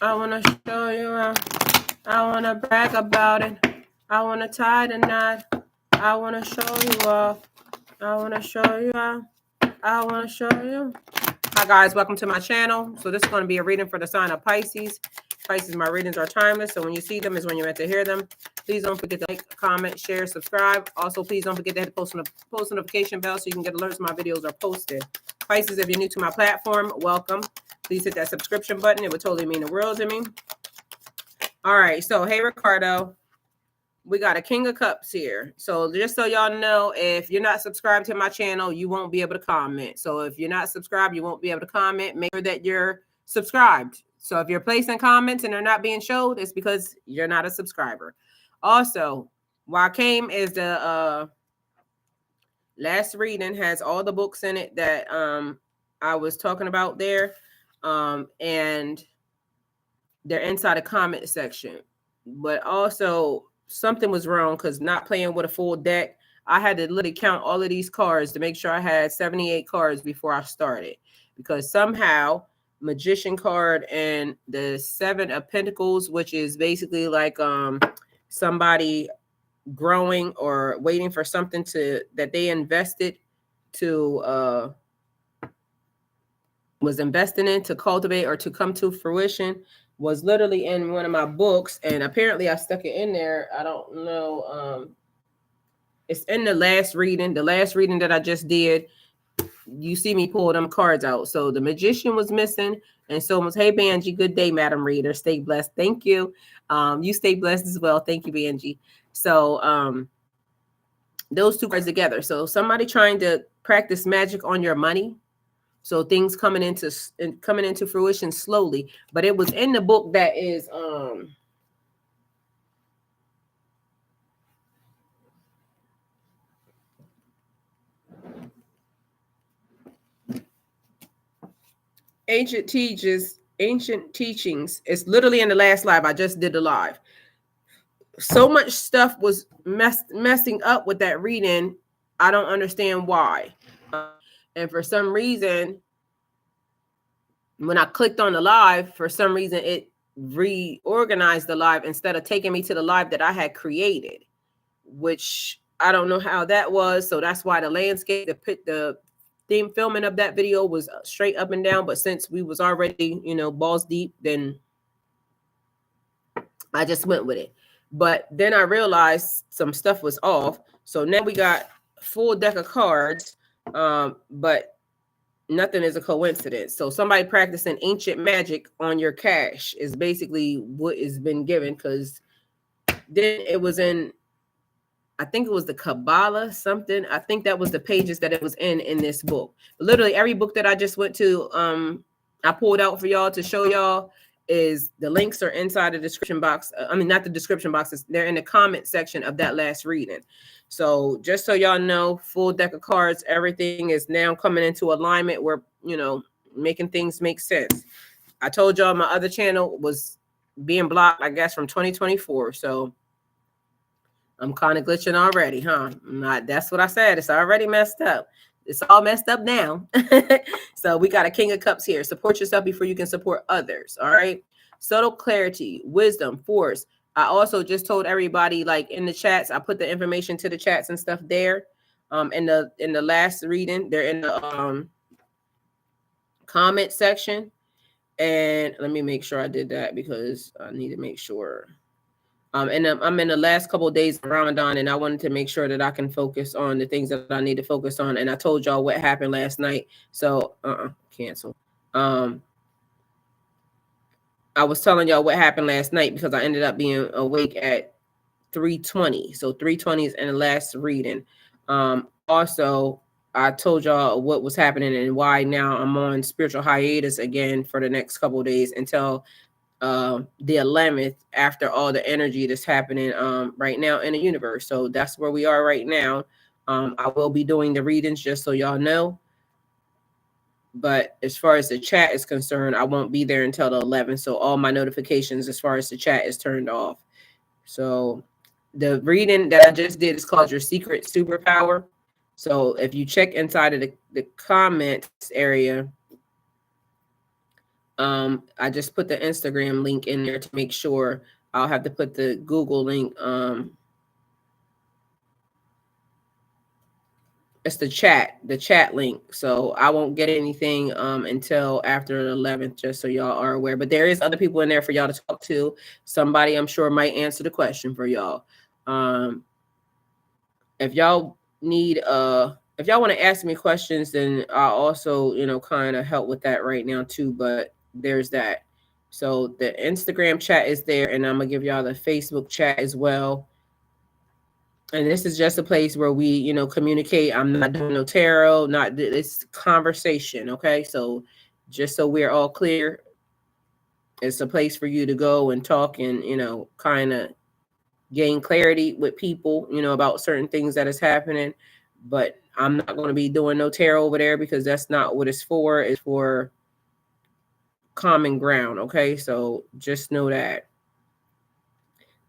I want to show you out. I want to brag about it. I want to tie the knot. I want to show you off. I want to show you out. I want to show you. Hi guys, welcome to my channel. So this is going to be a reading for the sign of Pisces. Pisces, my readings are timeless, so when you see them is when you're meant to hear them. Please don't forget to like, comment, share, subscribe. Also, please don't forget to hit the post notification bell so you can get alerts when my videos are posted. Pisces, if you're new to my platform, welcome. Please hit that subscription button. It would totally mean the world to me. All right, so hey Ricardo, we got a King of Cups here. So just so y'all know, if you're not subscribed to my channel, you won't be able to comment. So if you're not subscribed, you won't be able to comment. Make sure that you're subscribed. So if you're placing comments and they're not being showed, it's because you're not a subscriber. Also, Joaquin is the last reading, has all the books in it that I was talking about there. And they're inside the comment section. But also something was wrong because not playing with a full deck. I had to literally count all of these cards to make sure I had 78 cards before I started, because somehow Magician card and the Seven of Pentacles, which is basically like somebody growing or waiting for something that they invested to was investing in to cultivate or to come to fruition, was literally in one of my books, and apparently I stuck it in there. I don't know. It's in the last reading that I just did. You see me pull them cards out. So the Magician was missing, and so was, hey Benji, good day, Madam Reader. Stay blessed. Thank you. You stay blessed as well. Thank you, Benji. So those two cards together. So somebody trying to practice magic on your money. So things coming into fruition slowly, but it was in the book that is Ancient Teachings. It's literally in the last live. I just did the live. So much stuff was messing up with that reading. I don't understand why. And for some reason, when I clicked on the live, for some reason, it reorganized the live instead of taking me to the live that I had created, which I don't know how that was. So that's why the landscape, the theme filming of that video was straight up and down. But since we was already, balls deep, then I just went with it. But then I realized some stuff was off. So now we got a full deck of cards, but nothing is a coincidence. So somebody practicing ancient magic on your cash is basically what has been given, because then it was in, I think it was the Kabbalah something. I think that was the pages that it was in this book. Literally every book that I just went to, I pulled out for y'all to show y'all, is the links are inside the description box. I mean, not the description boxes. They're in the comment section of that last reading. So just so y'all know, full deck of cards, everything is now coming into alignment where, making things make sense. I told y'all my other channel was being blocked, I guess, from 2024. So I'm kind of glitching already, huh? That's what I said. It's already messed up. It's all messed up now. So we got a King of Cups here. Support yourself before you can support others. All right. Subtle clarity, wisdom, force. I also just told everybody, like in the chats, I put the information to the chats and stuff there. In the last reading, they're in the comment section. And let me make sure I did that because I need to make sure. And I'm in the last couple of days of Ramadan, and I wanted to make sure that I can focus on the things that I need to focus on. And I told y'all what happened last night. So cancel. I was telling y'all what happened last night because I ended up being awake at 3:20. So 3:20 is in the last reading. Also, I told y'all what was happening and why now I'm on spiritual hiatus again for the next couple of days until the 11th, after all the energy that's happening right now in the universe. So that's where we are right now. I will be doing the readings just so y'all know. But as far as the chat is concerned, I won't be there until the 11th. So all my notifications as far as the chat is turned off. So the reading that I just did is called Your Secret Superpower. So if you check inside of the comments area, I just put the Instagram link in there to make sure. I'll have to put the Google link. It's the chat link. So I won't get anything until after the 11th, just so y'all are aware. But there is other people in there for y'all to talk to. Somebody I'm sure might answer the question for y'all. If y'all need if y'all want to ask me questions, then I'll also, kind of help with that right now too. But there's that. So the Instagram chat is there, and I'm gonna give y'all the Facebook chat as well. And this is just a place where we, communicate. I'm not doing no tarot, not this conversation. Okay. So just so we're all clear, it's a place for you to go and talk and, kind of gain clarity with people, about certain things that is happening. But I'm not going to be doing no tarot over there because that's not what it's for. It's for common ground. Okay. So just know that.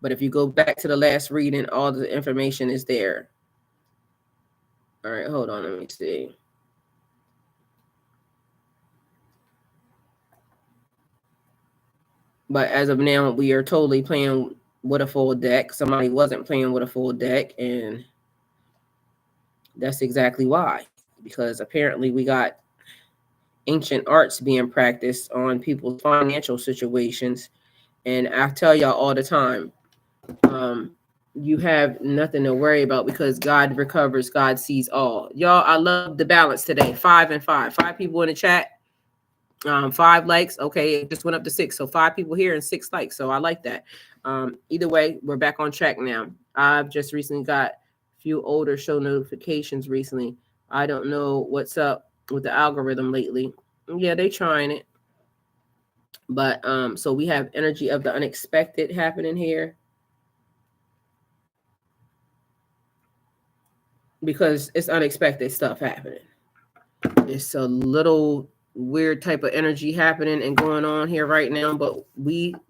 But if you go back to the last reading, all the information is there. All right, hold on, let me see. But as of now, we are totally playing with a full deck. Somebody wasn't playing with a full deck, and that's exactly why. Because apparently we got ancient arts being practiced on people's financial situations. And I tell y'all all the time, you have nothing to worry about because God recovers, God sees all. Y'all, I love the balance today. 5 and 5. 5 people in the chat. 5 likes. Okay, it just went up to 6. So 5 people here and 6 likes. So I like that. Either way, we're back on track now. I've just recently got a few older show notifications recently. I don't know what's up with the algorithm lately. Yeah, they trying it. But so we have energy of the unexpected happening here. Because it's unexpected stuff happening. It's a little weird type of energy happening and going on here right now, but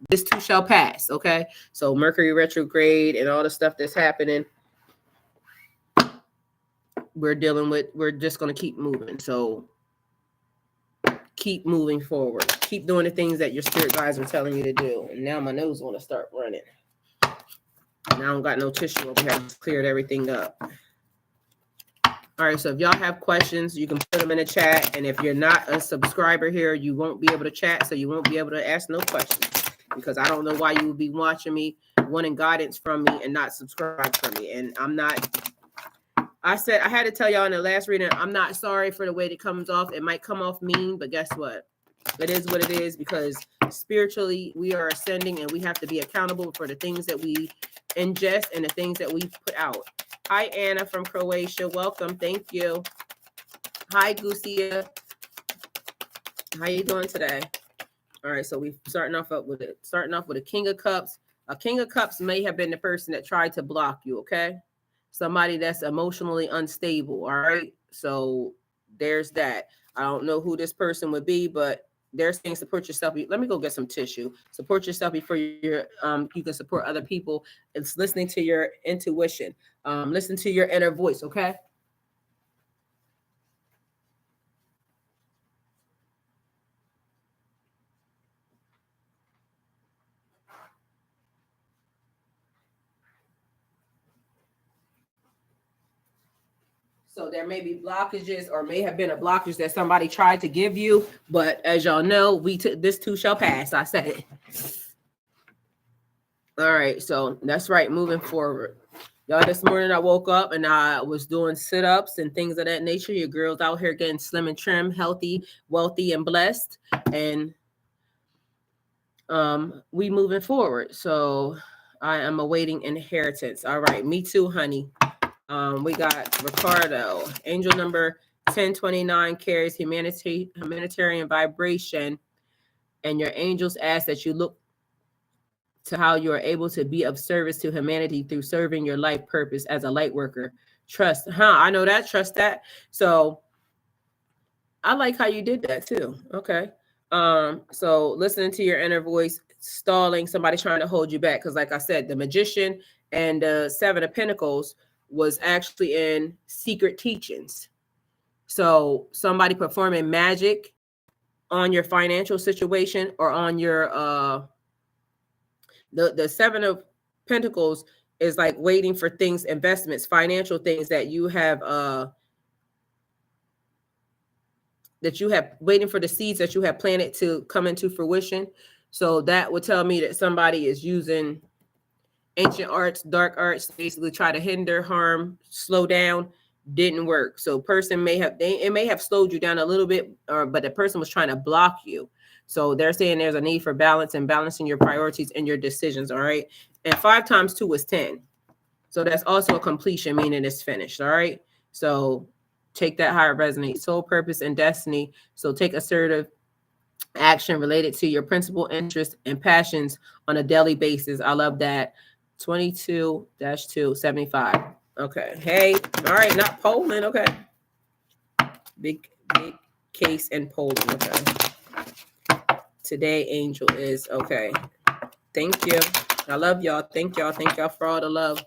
this too shall pass. Okay, so Mercury retrograde and all the stuff that's happening, we're dealing with. We're just going to keep moving. So keep moving forward. Keep doing the things that your spirit guides are telling you to do. And now my nose want to start running. Now I don't got no tissue over here. I just cleared everything up. All right, so if y'all have questions, you can put them in the chat. And if you're not a subscriber here, you won't be able to chat, so you won't be able to ask no questions. Because I don't know why you would be watching me, wanting guidance from me, and not subscribe for me. And I'm not, I had to tell y'all in the last reading, I'm not sorry for the way it comes off. It might come off mean, but guess what? It is what it is, because spiritually we are ascending and we have to be accountable for the things that we ingest and the things that we put out. Hi, Anna from Croatia. Welcome. Thank you. Hi, Gucia. How you doing today? All right, so we starting off with a King of Cups. A King of Cups may have been the person that tried to block you, okay? Somebody that's emotionally unstable, all right? So there's that. I don't know who this person would be, but they're saying support yourself. Let me go get some tissue. Support yourself before you can support other people. It's listening to your intuition. Listen to your inner voice, okay? So there may be blockages, or may have been a blockage that somebody tried to give you. But as y'all know, this too shall pass. I said it. All right, so that's right. Moving forward. Y'all, this morning I woke up and I was doing sit-ups and things of that nature. Your girl's out here getting slim and trim, healthy, wealthy, and blessed. And we moving forward. So I am awaiting inheritance. All right, me too, honey. We got Ricardo. Angel number 1029 carries humanitarian vibration. And your angels ask that you look to how you are able to be of service to humanity through serving your life purpose as a light worker. Trust. I know that. Trust that. So I like how you did that too. Okay. So listening to your inner voice, stalling, somebody trying to hold you back. Because like I said, the Magician and the 7 of Pentacles was actually in secret teachings. So somebody performing magic on your financial situation or on your the Seven of Pentacles is like waiting for things, investments, financial things that you have waiting for the seeds that you have planted to come into fruition. So that would tell me that somebody is using ancient arts, dark arts, basically try to hinder, harm, slow down. Didn't work. So person it may have slowed you down a little bit, but the person was trying to block you. So they're saying there's a need for balance and balancing your priorities and your decisions. All right. And 5 times 2 is 10. So that's also a completion, meaning it's finished. All right. So take that higher resonate, soul purpose and destiny. So take assertive action related to your principal interests and passions on a daily basis. I love that. 22-275. Okay. Hey, all right, not Poland. Okay. Big case in Poland. Okay. Today, Angel is okay. Thank you. I love y'all. Thank y'all. Thank y'all for all the love.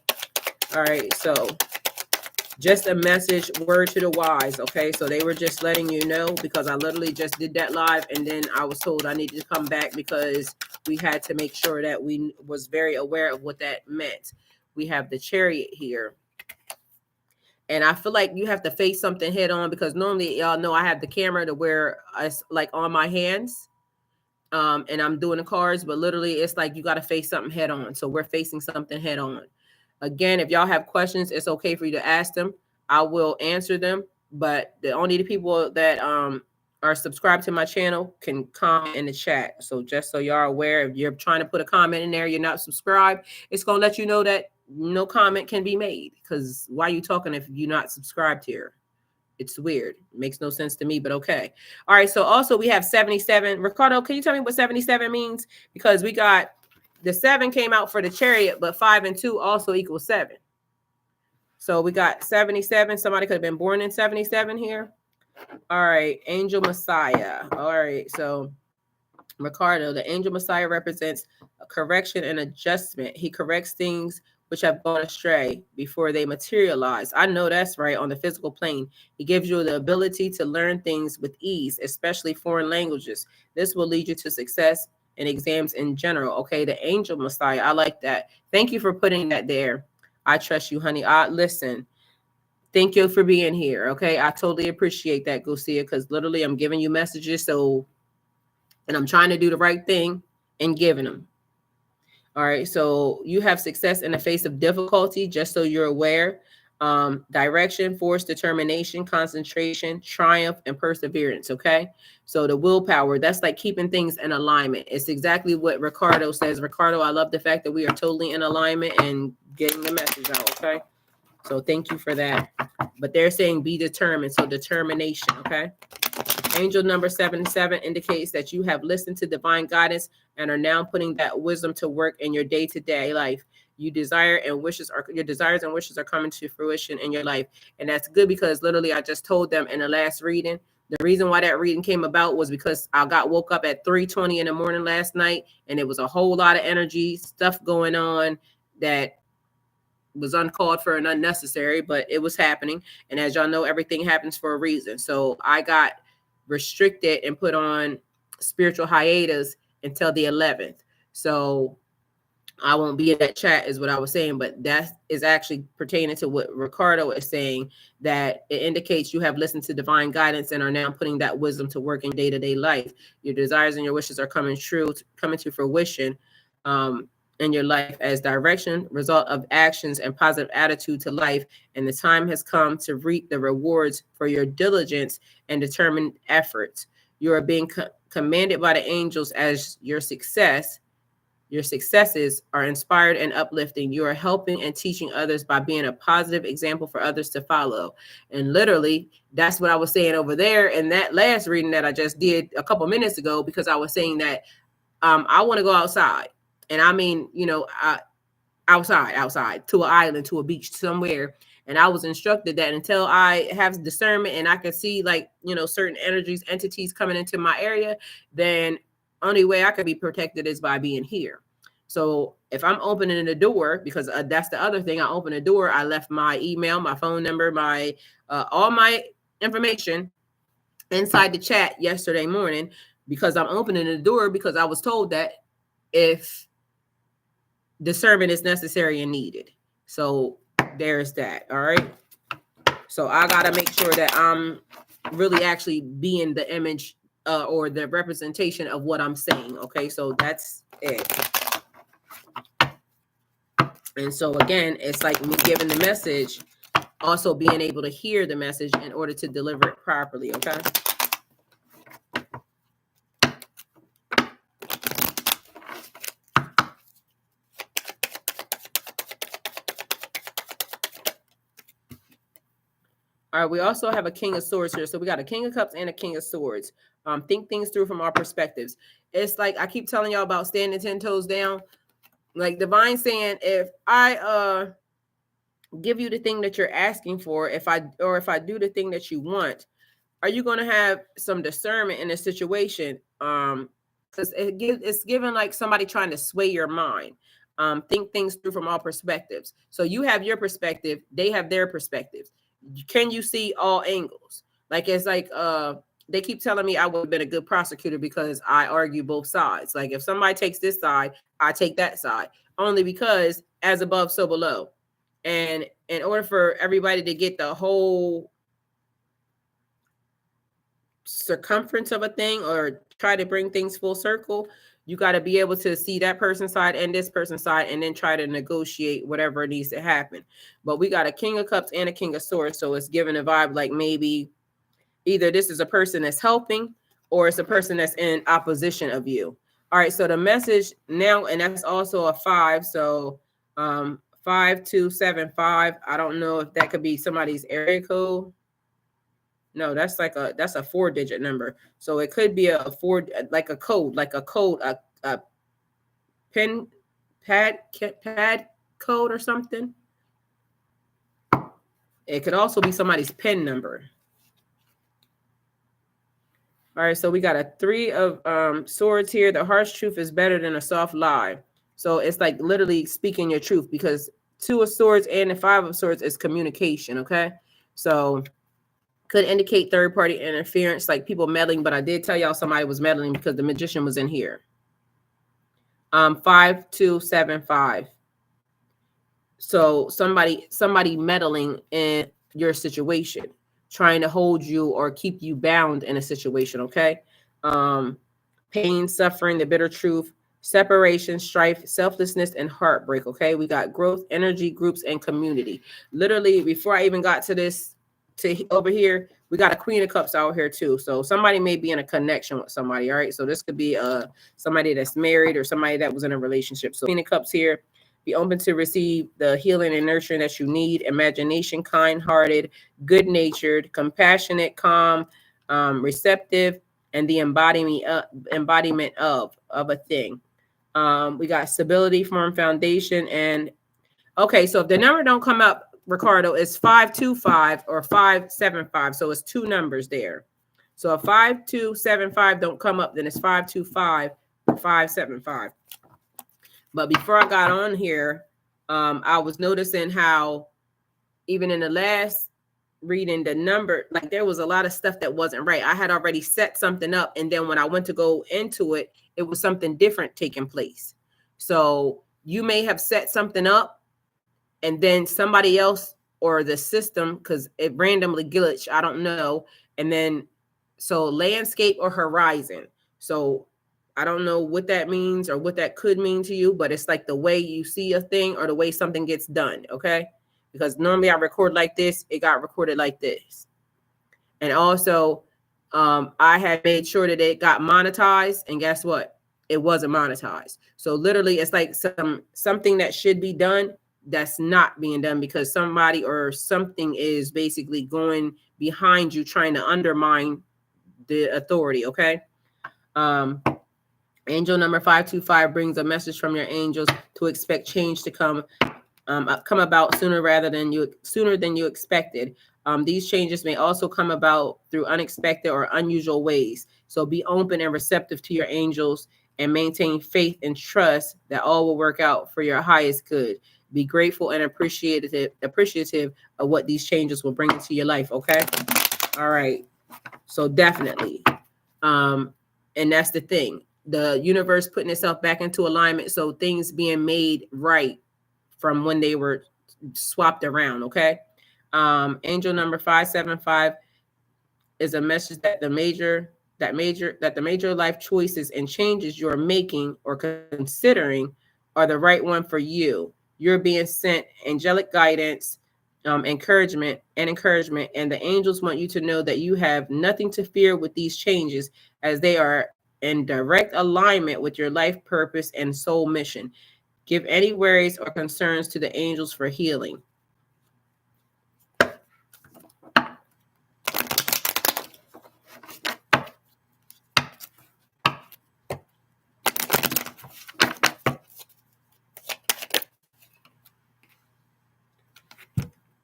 All right. So just a message, word to the wise. Okay. So they were just letting you know, because I literally just did that live, and then I was told I needed to come back because we had to make sure that we was very aware of what that meant. We have the Chariot here. And I feel like you have to face something head on, because normally y'all know I have the camera to where it's like on my hands. And I'm doing the cards, but literally it's like you got to face something head on. So we're facing something head on. Again, if y'all have questions, it's okay for you to ask them. I will answer them, but the people that are subscribed to my channel can comment in the chat. So just so y'all are aware, if you're trying to put a comment in there, you're not subscribed, it's going to let you know that no comment can be made, because why are you talking if you're not subscribed here? It's weird. It makes no sense to me, but okay. All right. So also we have 77. Ricardo, can you tell me what 77 means? Because we got the 7 came out for the Chariot, but 5 and 2 also equals 7. So we got 77. Somebody could have been born in 77 here. All right. Angel Messiah. All right. So Ricardo, the Angel Messiah represents a correction and adjustment. He corrects things which have gone astray before they materialize. I know that's right. On the physical plane, he gives you the ability to learn things with ease, especially foreign languages. This will lead you to success in exams in general. Okay, the Angel Messiah. I like that. Thank you for putting that there. I trust you, honey. Listen. Thank you for being here. Okay, I totally appreciate that, Gosia, because literally I'm giving you messages. And I'm trying to do the right thing and giving them. All right. So you have success in the face of difficulty, just so you're aware. Direction, force, determination, concentration, triumph, and perseverance. Okay. So the willpower, that's like keeping things in alignment. It's exactly what Ricardo says. Ricardo, I love the fact that we are totally in alignment and getting the message out. Okay. So thank you for that. But they're saying be determined. So determination. Okay. Angel number 77 indicates that you have listened to divine guidance and are now putting that wisdom to work in your day-to-day life. Your desires and wishes are coming to fruition in your life. And that's good, because literally I just told them in the last reading, the reason why that reading came about was because I woke up at 3:20 in the morning last night, and it was a whole lot of energy, stuff going on that was uncalled for and unnecessary, but it was happening. And as y'all know, everything happens for a reason. So I got restricted and put on spiritual hiatus until the 11th. So I won't be in that chat is what I was saying, but that is actually pertaining to what Ricardo is saying, that it indicates you have listened to divine guidance and are now putting that wisdom to work in day-to-day life. Your desires and your wishes are coming to fruition in your life as direction, result of actions and positive attitude to life. And the time has come to reap the rewards for your diligence and determined efforts. You are being commanded by the angels as your successes are inspired and uplifting. You are helping and teaching others by being a positive example for others to follow. And literally, that's what I was saying over there in that last reading that I just did a couple minutes ago, because I was saying that I want to go outside. And I mean, outside to an island, to a beach somewhere. And I was instructed that until I have discernment and I can see certain energies, entities coming into my area, then only way I could be protected is by being here. So if I'm opening the door, because that's the other thing, I open the door, I left my email, my phone number, my all my information inside the chat yesterday morning. because I'm opening the door because I was told that if discernment is necessary and needed. So there's that. All right. So I got to make sure that I'm really actually being the image or the representation of what I'm saying. Okay. So that's it. And so again, it's like me giving the message, also being able to hear the message in order to deliver it properly. Okay. All right, we also have a King of Swords here. So we got a King of Cups and a King of Swords. Think things through from our perspectives. It's like I keep telling y'all about standing 10 toes down. Like divine saying, if I give you the thing that you're asking for, if I do the thing that you want, are you going to have some discernment in a situation? Because it's given like somebody trying to sway your mind. Think things through from all perspectives. So you have your perspective, they have their perspective. Can you see all angles? Like it's like they keep telling me I would have been a good prosecutor because I argue both sides. Like if somebody takes this side, I take that side, only because as above, so below. And in order for everybody to get the whole circumference of a thing or try to bring things full circle, you got to be able to see that person's side and this person's side and then try to negotiate whatever needs to happen. But we got a King of Cups and a King of Swords, so it's giving a vibe like maybe either this is a person that's helping or it's a person that's in opposition of you. All right, so the message now, and that's also a 5, so 5275. I don't know if that could be somebody's area code. No, that's like that's a 4-digit number. So it could be a code, a pin pad code or something. It could also be somebody's PIN number. All right, so we got a 3 of swords here. The harsh truth is better than a soft lie. So it's like literally speaking your truth, because 2 of swords and the 5 of swords is communication. Okay, so could indicate third-party interference, like people meddling, but I did tell y'all somebody was meddling because the magician was in here. 5275. So somebody meddling in your situation, trying to hold you or keep you bound in a situation. Okay. Pain, suffering, the bitter truth, separation, strife, selflessness, and heartbreak. Okay. We got growth, energy, groups, and community. Literally, before I even got to this, to over here, we got a Queen of Cups out here too. So somebody may be in a connection with somebody. All right. So this could be somebody that's married or somebody that was in a relationship. So Queen of Cups here. Be open to receive the healing and nurturing that you need. Imagination, kind-hearted, good-natured, compassionate, calm, receptive, and the embodiment of a thing. We got stability, firm foundation, and okay. So if the number don't come up, Ricardo, it's 525 or 575. So it's 2 numbers there. So if 5275 don't come up, then it's 525 or 575. But before I got on here, I was noticing how even in the last reading, the number, like there was a lot of stuff that wasn't right. I had already set something up, and then when I went to go into it, it was something different taking place. So you may have set something up, and then somebody else or the system, because it randomly glitched, I don't know. And then so landscape or horizon. So I don't know what that means or what that could mean to you, but it's like the way you see a thing or the way something gets done, okay? Because normally I record like this, it got recorded like this. And also, I had made sure that it got monetized, and guess what? It wasn't monetized. So literally, it's like something that should be done that's not being done because somebody or something is basically going behind you trying to undermine the authority, okay? Angel number 525 brings a message from your angels to expect change to come about sooner than you expected. These changes may also come about through unexpected or unusual ways. So be open and receptive to your angels and maintain faith and trust that all will work out for your highest good. Be grateful and appreciative of what these changes will bring into your life. Okay. All right. So definitely. And that's the thing. The universe putting itself back into alignment. So things being made right from when they were swapped around. Okay. Angel number 575 is a message that the major life choices and changes you're making or considering are the right one for you. You're being sent angelic guidance, encouragement, and the angels want you to know that you have nothing to fear with these changes, as they are in direct alignment with your life purpose and soul mission. Give any worries or concerns to the angels for healing.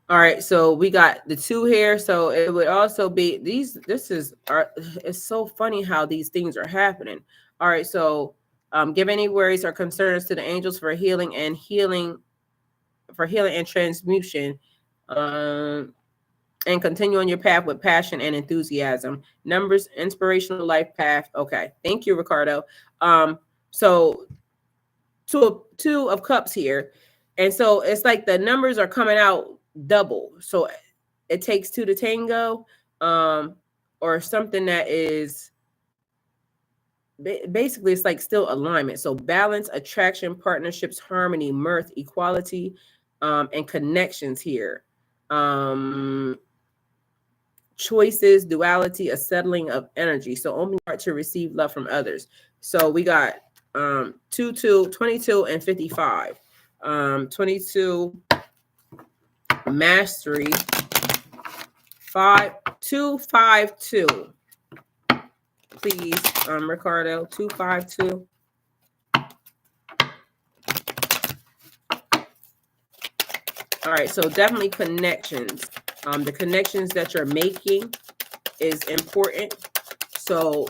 All right, so we got the 2 here. So it would also be these. It's so funny how these things are happening. All right, so give any worries or concerns to the angels for healing and transmutation, and continue on your path with passion and enthusiasm. Numbers, inspirational life path. Okay, thank you, Ricardo. So two of cups here, and so it's like the numbers are coming out double. So it takes 2 to tango, or something that is basically, it's like still alignment. So balance, attraction, partnerships, harmony, mirth, equality, and connections here. Choices, duality, a settling of energy. So open your heart to receive love from others. So we got 22, and 55. 22 mastery, 252. Please, Ricardo, 252. All right, so definitely connections. The connections that you're making is important. So,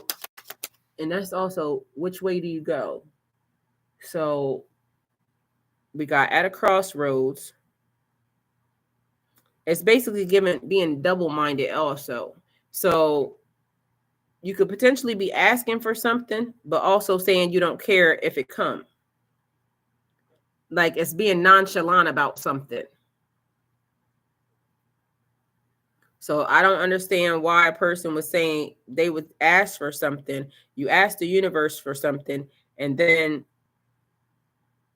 and that's also, which way do you go? So we got at a crossroads. It's basically being double-minded also. So you could potentially be asking for something, but also saying you don't care if it comes. Like it's being nonchalant about something. So I don't understand why a person was saying they would ask for something. You ask the universe for something, and then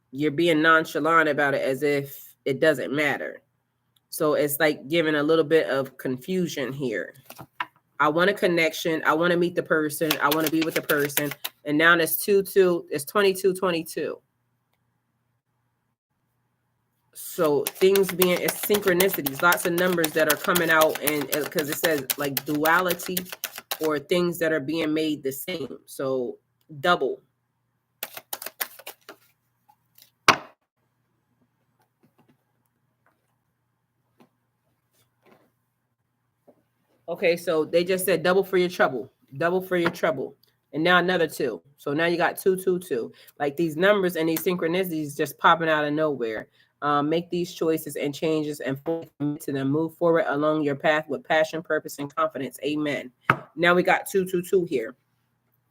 you're being nonchalant about it as if it doesn't matter. So it's like giving a little bit of confusion here. I want a connection. I want to meet the person. I want to be with the person. And now it's 2-2. It's 22-22. So things being, it's synchronicities, lots of numbers that are coming out, and because it says like duality or things that are being made the same. So double. Okay, so they just said double for your trouble, double for your trouble. And now another 2. So now you got 2-2-2. Like these numbers and these synchronicities just popping out of nowhere. Make these choices and changes and commit to them. Move forward along your path with passion, purpose, and confidence. Amen. Now we got 2-2-2 here.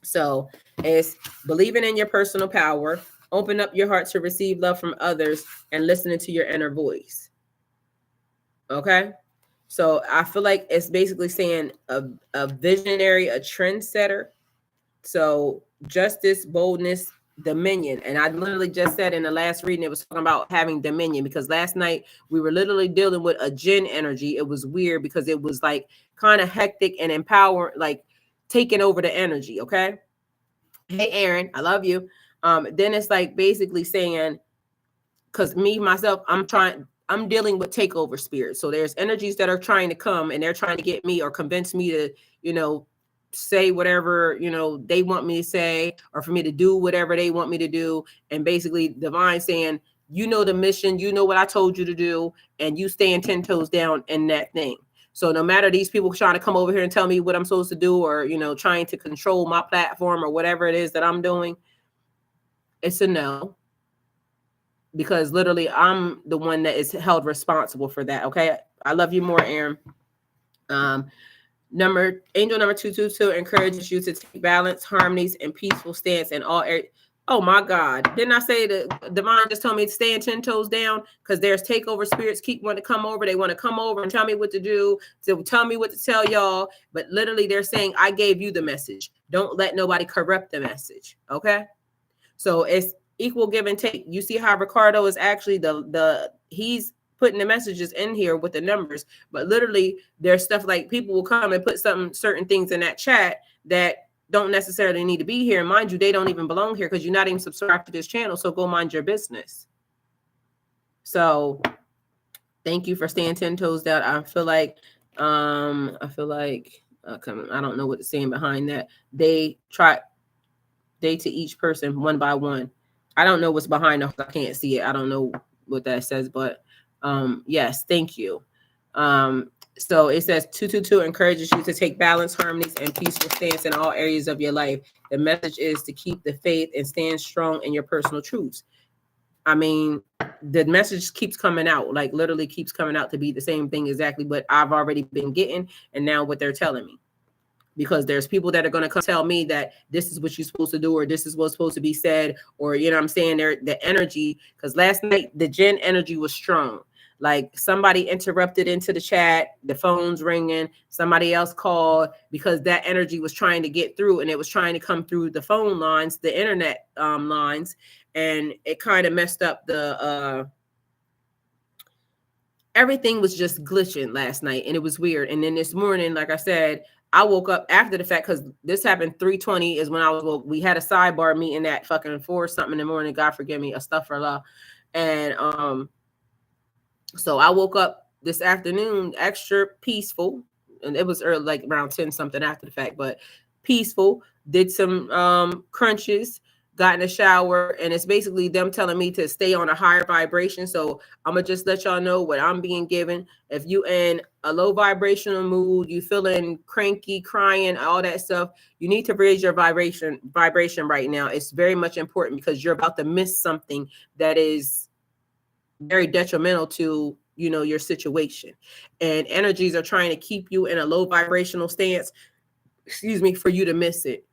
So it's believing in your personal power, open up your heart to receive love from others, and listening to your inner voice. Okay. So I feel like it's basically saying a visionary, a trendsetter. So justice, boldness, dominion. And I literally just said in the last reading, it was talking about having dominion, because last night we were literally dealing with a Jinn energy. It was weird because it was like kind of hectic and empower, like taking over the energy. Okay. Hey, Aaron, I love you. Then it's like basically saying, because myself, I'm dealing with takeover spirits. So there's energies that are trying to come and they're trying to get me or convince me to, say whatever, they want me to say, or for me to do whatever they want me to do. And basically divine saying, the mission, what I told you to do, and you staying 10 toes down in that thing. So no matter these people trying to come over here and tell me what I'm supposed to do, or, trying to control my platform or whatever it is that I'm doing, it's a no. Because literally I'm the one that is held responsible for that. Okay. I love you more, Aaron. Angel number 222 encourages you to take balance, harmonies, and peaceful stance in all areas. Oh my God. Didn't I say the divine just told me to stand 10 toes down? Because there's takeover spirits keep wanting to come over. They want to come over and tell me what to do, to tell me what to tell y'all. But literally they're saying, I gave you the message. Don't let nobody corrupt the message. Okay. So it's equal give and take. You see how Ricardo is actually he's putting the messages in here with the numbers, but literally there's stuff like people will come and put certain things in that chat that don't necessarily need to be here. And mind you, they don't even belong here because you're not even subscribed to this channel. So go mind your business. So thank you for staying 10 toes down. I feel like I don't know what to say behind that. They to each person one by one. I don't know what's behind it. I can't see it. I don't know what that says, but yes, thank you. So it says 222 encourages you to take balance, harmonies, and peaceful stance in all areas of your life. The message is to keep the faith and stand strong in your personal truths. I mean, the message keeps coming out, like literally keeps coming out to be the same thing exactly what I've already been getting, and now what they're telling me. Because there's people that are going to come tell me that this is what you're supposed to do, or this is what's supposed to be said, or, you know what I'm saying, the energy, because last night the Jinn energy was strong. Like somebody interrupted into the chat, the phone's ringing, somebody else called because that energy was trying to get through, and it was trying to come through the phone lines, the internet lines, and it kind of messed up the everything was just glitching last night, and it was weird. And then this morning, like I said, I woke up after the fact because this happened 3:20 is when I was woke. We had a sidebar meeting at fucking 4 something in the morning. God forgive me, astaghfirullah. And so I woke up this afternoon extra peaceful, and it was early, like around 10 something after the fact, but peaceful. Did some crunches, got in the shower, and it's basically them telling me to stay on a higher vibration. So I'm gonna just let y'all know what I'm being given. If you in a low vibrational mood, you feeling cranky, crying, all that stuff, you need to raise your vibration right now. It's very much important because you're about to miss something that is very detrimental to, you know, your situation. And energies are trying to keep you in a low vibrational stance, for you to miss it.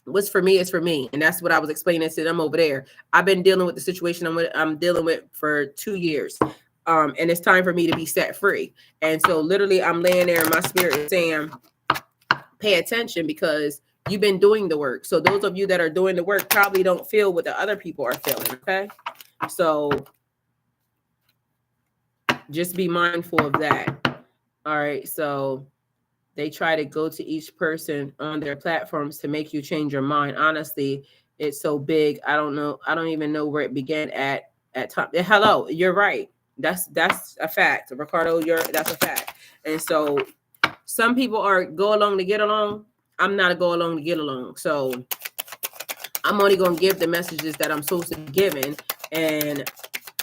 What's for me is for me. And that's what I was explaining to them over there. I've been dealing with the situation I'm dealing with for 2 years. And it's time for me to be set free. And so literally I'm laying there and my spirit is saying, pay attention because you've been doing the work. So those of you that are doing the work probably don't feel what the other people are feeling. Okay. So just be mindful of that. All right. So they try to go to each person on their platforms to make you change your mind. Honestly, it's so big. I don't know. I don't even know where it began at time. Hello, you're right. That's a fact. Ricardo, that's a fact. And so some people are go along to get along. I'm not a go along to get along. So I'm only going to give the messages that I'm supposed to be giving. And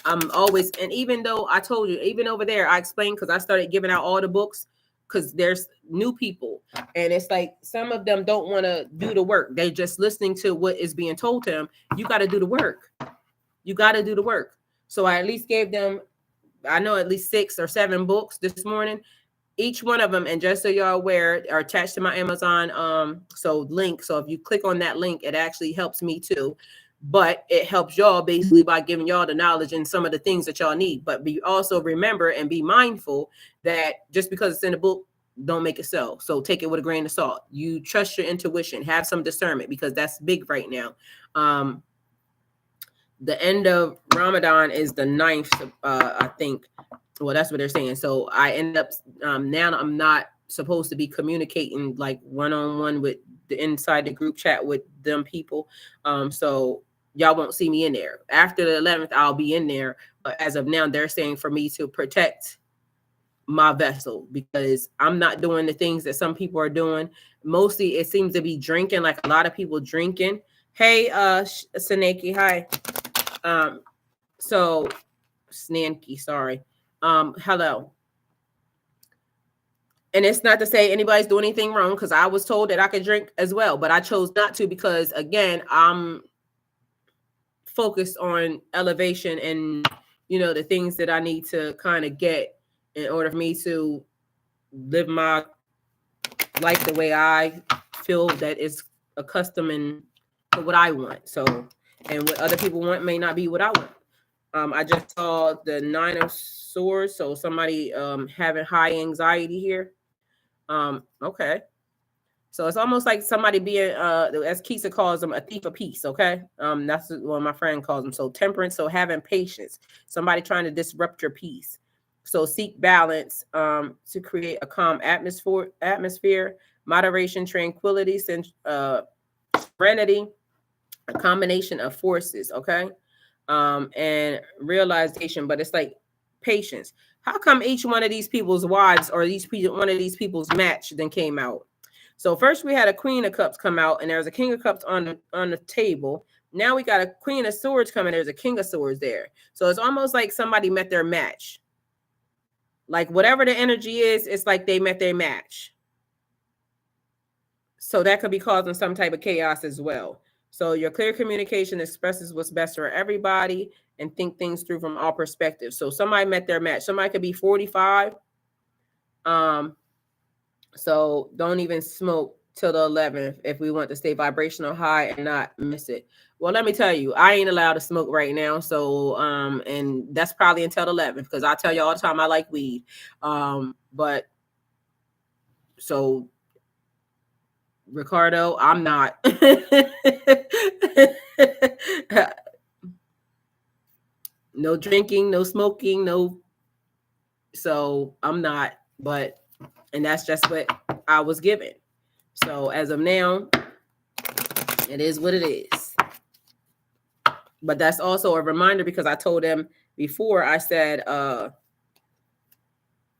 I'm always, and even though I told you, even over there, I explained because I started giving out all the books because there's new people. And it's like some of them don't want to do the work. They're just listening to what is being told to them. You got to do the work. You got to do the work. So I at least gave them, I know at least 6 or 7 books this morning. Each one of them, and just so y'all aware, are attached to my Amazon link. So if you click on that link, it actually helps me too. But it helps y'all basically by giving y'all the knowledge and some of the things that y'all need. But be also remember and be mindful that just because it's in a book, don't make it so. So take it with a grain of salt. You trust your intuition, have some discernment because that's big right now. The end of Ramadan is the 9th, I think. Well, that's what they're saying. So I end up now I'm not supposed to be communicating like one-on-one with the inside the group chat with them people. So y'all won't see me in there. After the 11th, I'll be in there. But as of now, they're saying for me to protect my vessel because I'm not doing the things that some people are doing. Mostly it seems to be drinking, like a lot of people drinking. Hey, Saneki, hi. So Snanky, sorry. Hello. And it's not to say anybody's doing anything wrong because I was told that I could drink as well, but I chose not to because again, I'm focused on elevation and, you know, the things that I need to kind of get in order for me to live my life the way I feel that is accustomed to what I want. So, and what other people want may not be what I want. I just saw the 9 of Swords, so somebody having high anxiety here. Okay. So it's almost like somebody being, as Keisha calls them, a thief of peace. Okay, that's what my friend calls them. So temperance, so having patience. Somebody trying to disrupt your peace. So seek balance to create a calm atmosphere, moderation, tranquility, serenity, a combination of forces. Okay, and realization. But it's like patience. How come each one of these people's wives or one of these people's match then came out? So first we had a Queen of Cups come out, and there's a King of Cups on the table. Now we got a Queen of Swords coming. There's a King of Swords there. So it's almost like somebody met their match. Like whatever the energy is, it's like they met their match. So that could be causing some type of chaos as well. So your clear communication expresses what's best for everybody and think things through from all perspectives. So somebody met their match. Somebody could be 45. So don't even smoke till the 11th if we want to stay vibrational high and not miss it. Well, let me tell you, I ain't allowed to smoke right now. So, and that's probably until the 11th because I tell you all the time I like weed. But so Ricardo, I'm not. No drinking, no smoking, no. So I'm not, and that's just what I was given. So as of now, it is what it is. But that's also a reminder because I told them before, I said,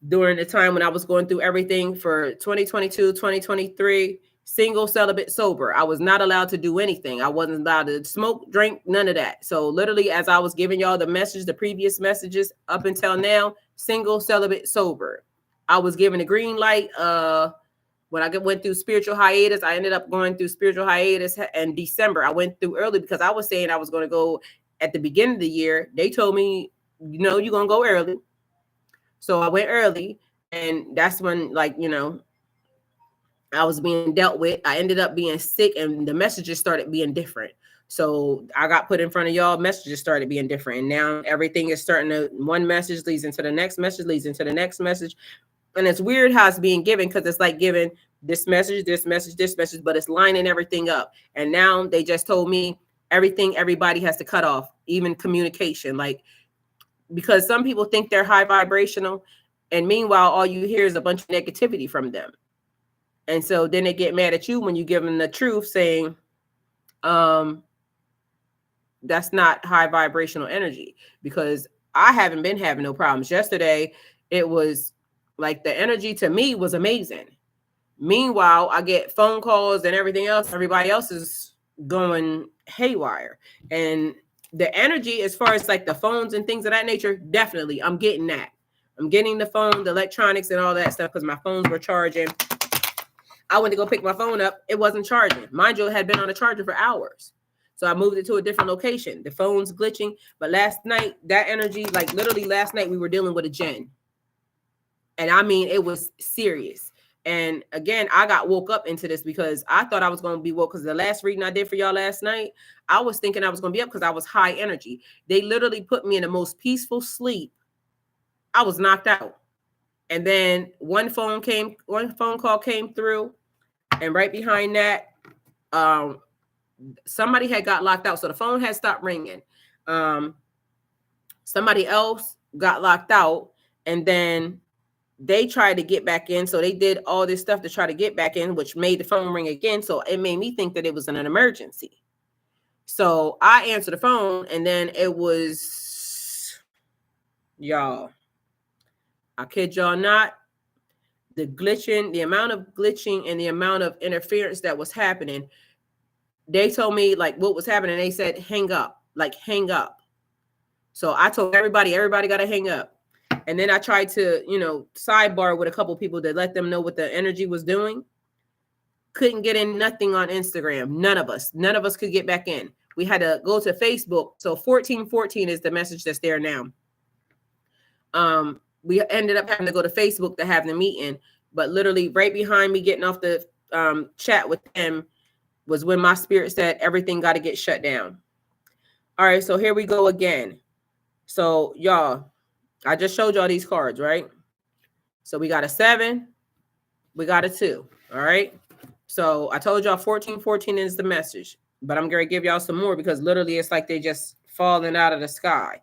during the time when I was going through everything for 2022, 2023, single, celibate, sober, I was not allowed to do anything. I wasn't allowed to smoke, drink, none of that. So literally, as I was giving y'all the message, the previous messages up until now, single, celibate, sober, I was given a green light. When I went through spiritual hiatus, I ended up going through spiritual hiatus in December. I went through early because I was saying I was going to go at the beginning of the year. They told me, you're going to go early. So I went early, and that's when, I was being dealt with. I ended up being sick, and the messages started being different. So I got put in front of y'all. Messages started being different, and now everything is starting to. One message leads into the next message, leads into the next message, and it's weird how it's being given because it's like giving this message, this message, this message, but it's lining everything up. And now they just told me everything. Everybody has to cut off, even communication, because some people think they're high vibrational, and meanwhile, all you hear is a bunch of negativity from them. And so then they get mad at you when you give them the truth, saying, that's not high vibrational energy, because I haven't been having no problems. Yesterday, it was like the energy to me was amazing. Meanwhile, I get phone calls and everything else. Everybody else is going haywire. And the energy, as far as like the phones and things of that nature, definitely, I'm getting that. I'm getting the phone, the electronics and all that stuff because my phones were charging. I went to go pick my phone up. It wasn't charging. Mind you, it had been on a charger for hours. So I moved it to a different location. The phone's glitching. But last night, that energy, like literally last night, we were dealing with a gen. And I mean, it was serious. And again, I got woke up into this because I thought I was going to be woke because the last reading I did for y'all last night, I was thinking I was going to be up because I was high energy. They literally put me in the most peaceful sleep. I was knocked out. And then one phone call came through. And right behind that, somebody had got locked out. So the phone had stopped ringing. Somebody else got locked out. And then they tried to get back in. So they did all this stuff to try to get back in, which made the phone ring again. So it made me think that it was an emergency. So I answered the phone, and then it was, y'all, I kid y'all not, the glitching, the amount of glitching and the amount of interference that was happening. They told me like what was happening. They said, hang up, like hang up. So I told everybody got to hang up. And then I tried to, sidebar with a couple people to let them know what the energy was doing. Couldn't get in nothing on Instagram. None of us could get back in. We had to go to Facebook. So 1414 is the message that's there now. We ended up having to go to Facebook to have the meeting. but literally right behind me getting off the chat with them was when my spirit said everything got to get shut down. All right, so here we go again. So y'all, I just showed y'all these cards, right? So we got a 7, we got a 2. All right. So I told y'all 1414 is the message, but I'm going to give y'all some more because literally it's like they just falling out of the sky.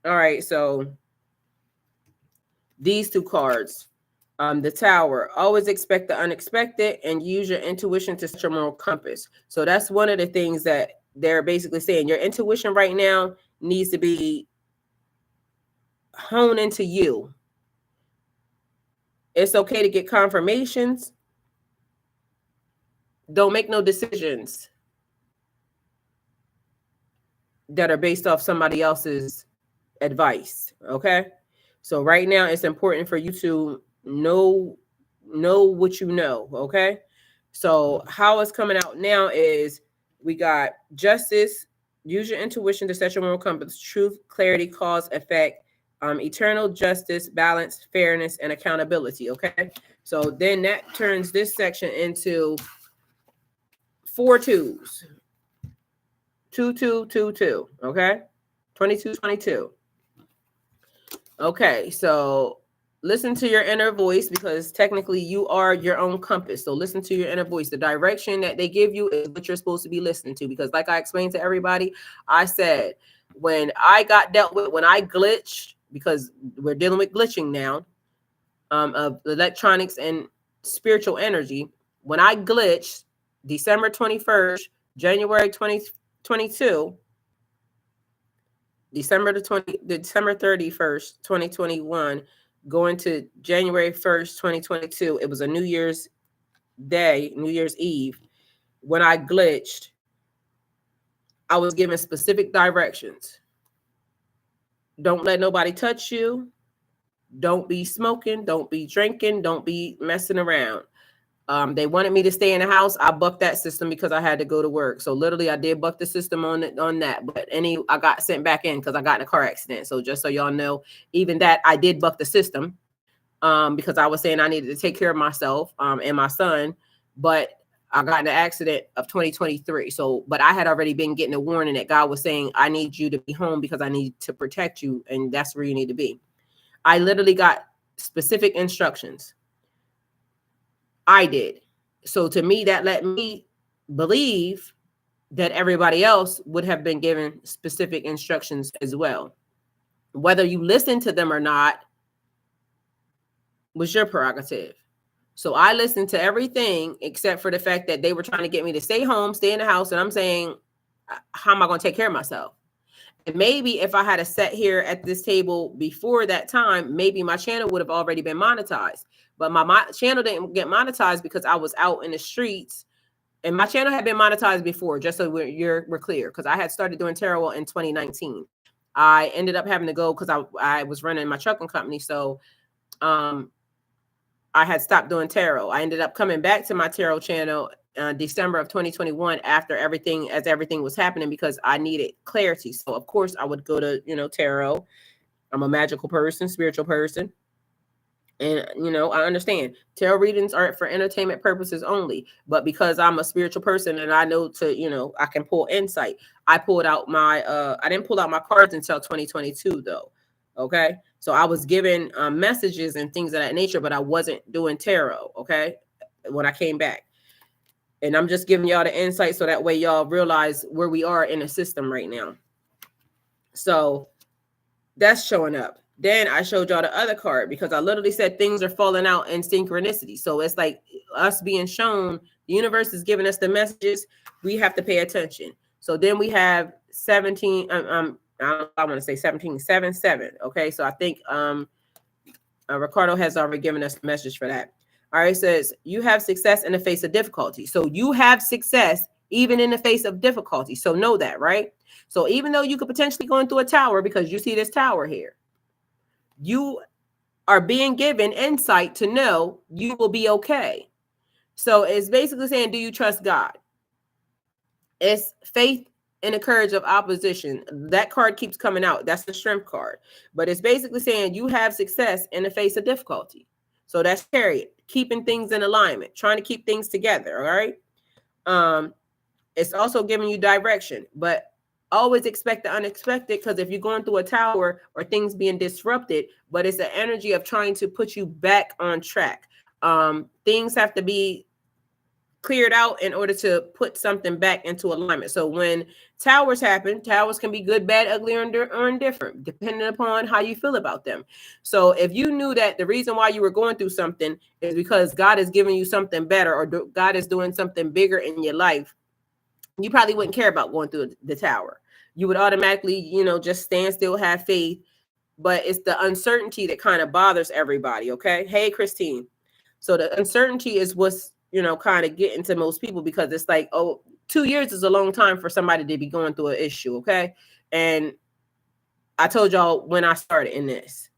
All right. So these 2 cards, the Tower, always expect the unexpected and use your intuition to set your moral compass. So that's one of the things that they're basically saying. Your intuition right now needs to be honed into you. It's okay to get confirmations. Don't make no decisions that are based off somebody else's advice. Okay. So right now it's important for you to know what you know. Okay. So how it's coming out now is we got justice, use your intuition to set your moral compass, truth, clarity, cause, effect, eternal justice, balance, fairness, and accountability. Okay. So then that turns this section into 4 2s. 2 2 2 2. Okay. 22 22. Okay, so listen to your inner voice because technically you are your own compass. So listen to your inner voice. The direction that they give you is what you're supposed to be listening to. Because like I explained to everybody, I said when I got dealt with, when I glitched, because we're dealing with glitching now, of electronics and spiritual energy. When I glitched December 21st, January 2022, December 31st, 2021, going to January 1st, 2022. It was a New Year's Day, New Year's Eve. When I glitched, I was given specific directions. Don't let nobody touch you. Don't be smoking. Don't be drinking. Don't be messing around. They wanted me to stay in the house. I bucked that system because I had to go to work. So literally I did buck the system on that. But I got sent back in because I got in a car accident. So just so y'all know, even that I did buck the system because I was saying I needed to take care of myself and my son. But I got in an accident of 2023. So, but I had already been getting a warning that God was saying, I need you to be home because I need to protect you. And that's where you need to be. I literally got specific instructions. I did. So to me, that let me believe that everybody else would have been given specific instructions as well. Whether you listen to them or not was your prerogative. So I listened to everything except for the fact that they were trying to get me to stay home, stay in the house. And I'm saying, how am I going to take care of myself? And maybe if I had sat here at this table before that time, maybe my channel would have already been monetized. But my channel didn't get monetized because I was out in the streets. And my channel had been monetized before, just so we're clear, because I had started doing tarot in 2019. I ended up having to go because I was running my trucking company. So I had stopped doing tarot. I ended up coming back to my tarot channel December of 2021 after everything was happening because I needed clarity. So of course I would go to, tarot. I'm a magical person, spiritual person. And, I understand tarot readings are for entertainment purposes only. But because I'm a spiritual person and I know I can pull insight. I pulled out I didn't pull out my cards until 2022 though. Okay. So I was given messages and things of that nature, but I wasn't doing tarot. Okay. When I came back. And I'm just giving y'all the insight so that way y'all realize where we are in the system right now. So that's showing up. Then I showed y'all the other card because I literally said things are falling out in synchronicity. So it's like us being shown, the universe is giving us the messages. We have to pay attention. So then we have 17, I want to say 17, 7, 7. Okay. So I think Ricardo has already given us a message for that. All right, it says you have success in the face of difficulty. So you have success even in the face of difficulty. So know that, right? So even though you could potentially go into a tower because you see this tower here, you are being given insight to know you will be okay. So it's basically saying, do you trust God? It's faith and the courage of opposition. That card keeps coming out. That's the strength card. But it's basically saying you have success in the face of difficulty. So that's Chariot, keeping things in alignment, trying to keep things together. All right. It's also giving you direction, but always expect the unexpected, because if you're going through a tower or things being disrupted, but it's the energy of trying to put you back on track. Things have to be cleared out in order to put something back into alignment. So when towers happen, towers can be good, bad, ugly, or indifferent, depending upon how you feel about them. So if you knew that the reason why you were going through something is because God is giving you something better, or God is doing something bigger in your life, you probably wouldn't care about going through the tower. You would automatically, just stand still, have faith. But it's the uncertainty that kind of bothers everybody. Okay. Hey, Christine. So the uncertainty is what's, kind of getting to most people, because it's like, 2 years is a long time for somebody to be going through an issue. Okay. And I told y'all when I started in this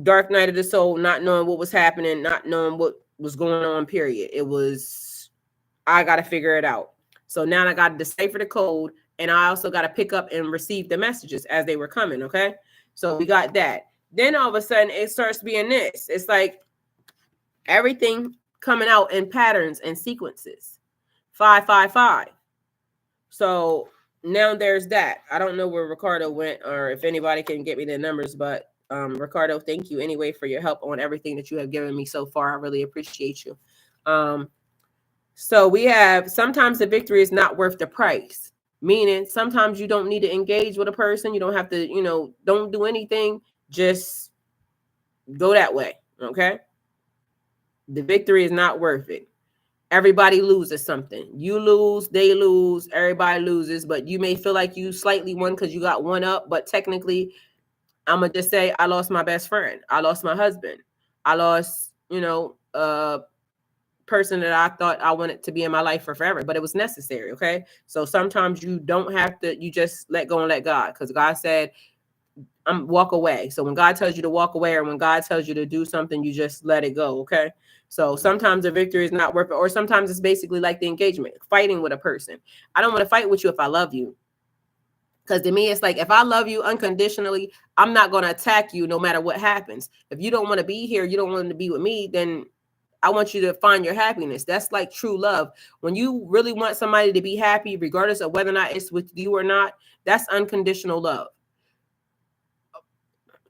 dark night of the soul, not knowing what was happening, not knowing what was going on, period. It was, I got to figure it out. So now I got to decipher the code, and I also got to pick up and receive the messages as they were coming. Okay. So we got that. Then all of a sudden it starts being this. It's like everything coming out in patterns and sequences. 555. So now there's that. I don't know where Ricardo went, or if anybody can get me the numbers, but Ricardo, thank you anyway for your help on everything that you have given me so far. I really appreciate you. So we have, sometimes the victory is not worth the price. Meaning sometimes you don't need to engage with a person. You don't have to, don't do anything. Just go that way. Okay. The victory is not worth it. Everybody loses something. You lose, they lose, everybody loses, but you may feel like you slightly won because you got one up. But technically, I'm going to just say, I lost my best friend. I lost my husband. I lost, person that I thought I wanted to be in my life for forever, but it was necessary. Okay. So sometimes you don't have to, you just let go and let God, because God said, walk away. So when God tells you to walk away, or when God tells you to do something, you just let it go. Okay. So sometimes the victory is not worth it. Or sometimes it's basically like the engagement, fighting with a person. I don't want to fight with you if I love you. Because to me, it's like, if I love you unconditionally, I'm not going to attack you no matter what happens. If you don't want to be here, you don't want to be with me, then I want you to find your happiness. That's like true love. When you really want somebody to be happy, regardless of whether or not it's with you or not, that's unconditional love.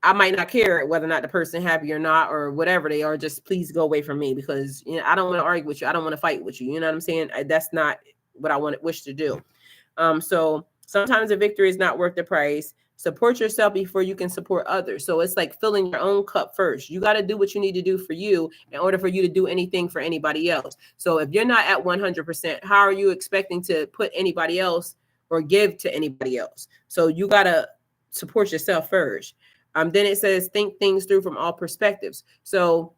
I might not care whether or not the person happy or not, or whatever they are. Just please go away from me, because I don't want to argue with you. I don't want to fight with you. You know what I'm saying? That's not what I wish to do. So sometimes the victory is not worth the price. Support yourself before you can support others. So it's like filling your own cup first. You got to do what you need to do for you in order for you to do anything for anybody else. So if you're not at 100%, how are you expecting to put anybody else or give to anybody else? So you got to support yourself first. Then it says, think things through from all perspectives. So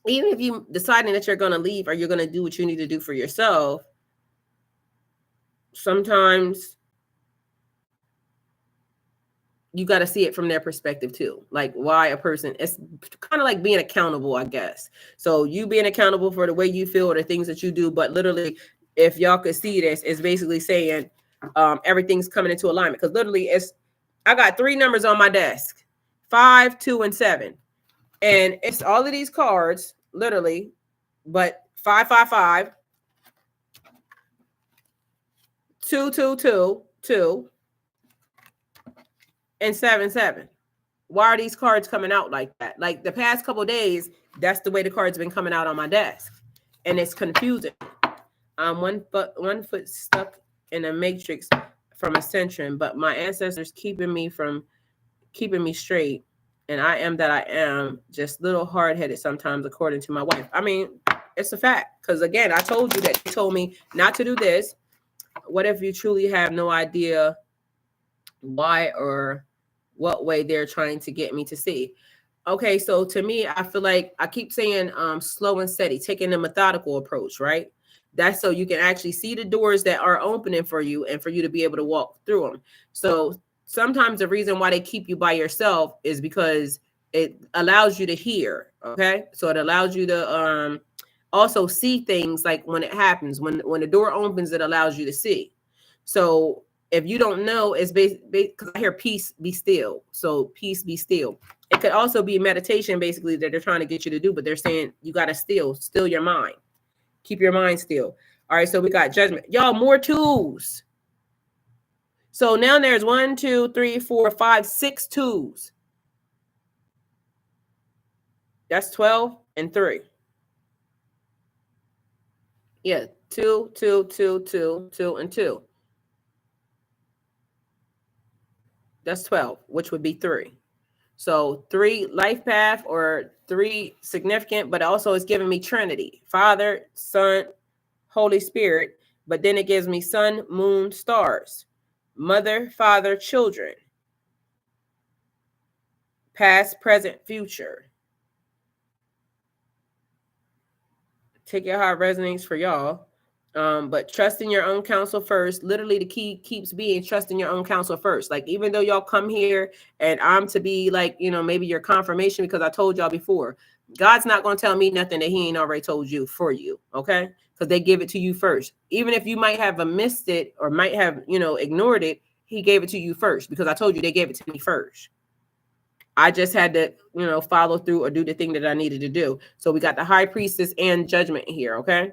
even if you deciding that you're going to leave, or you're going to do what you need to do for yourself, sometimes you got to see it from their perspective too. Like why a person, it's kind of like being accountable, I guess. So you being accountable for the way you feel or the things that you do. But literally, if y'all could see this, it's basically saying everything's coming into alignment. Because literally I got 3 numbers on my desk, 5, 2, and 7. And it's all of these cards, literally, but 555, 2, and 7. Why are these cards coming out like that? Like the past couple of days, that's the way the cards have been coming out on my desk, and it's confusing. One foot stuck in a matrix from ascension, but my ancestors keeping me straight, and I am that I am. Just little hard-headed sometimes, according to my wife. I mean, it's a fact, because again, I told you that they told me not to do this. What if you truly have no idea why or what way they're trying to get me to see? Okay, so to me, I feel like I keep saying slow and steady, taking a methodical approach, right? That's so you can actually see the doors that are opening for you, and for you to be able to walk through them. So sometimes the reason why they keep you by yourself is because it allows you to hear. Okay, so it allows you to also see things, like when it happens, when the door opens, it allows you to see. So if you don't know, it's because I hear peace be still. So peace be still. It could also be meditation, basically, that they're trying to get you to do, but they're saying you got to still your mind. Keep your mind still. All right, so we got judgment. Y'all, more twos. So now there's 1, 2, 3, 4, 5, 6 twos. That's 12 and 3. Yeah, 2, 2, 2, 2, 2, and 2. That's 12, which would be 3. So 3 life path or 3 significant, but also it's giving me Trinity, Father, Son, Holy Spirit. But then it gives me sun, moon, stars, mother, father, children, past, present, future. Take it how it resonates for y'all. But trust in your own counsel first. Literally, the key keeps being trust in your own counsel first. Like, even though y'all come here and I'm to be like, maybe your confirmation because I told y'all before, God's not going to tell me nothing that he ain't already told you for you. Okay. Because they give it to you first. Even if you might have missed it or might have, ignored it, he gave it to you first because I told you they gave it to me first. I just had to, follow through or do the thing that I needed to do. So we got the high priestess and judgment here. Okay.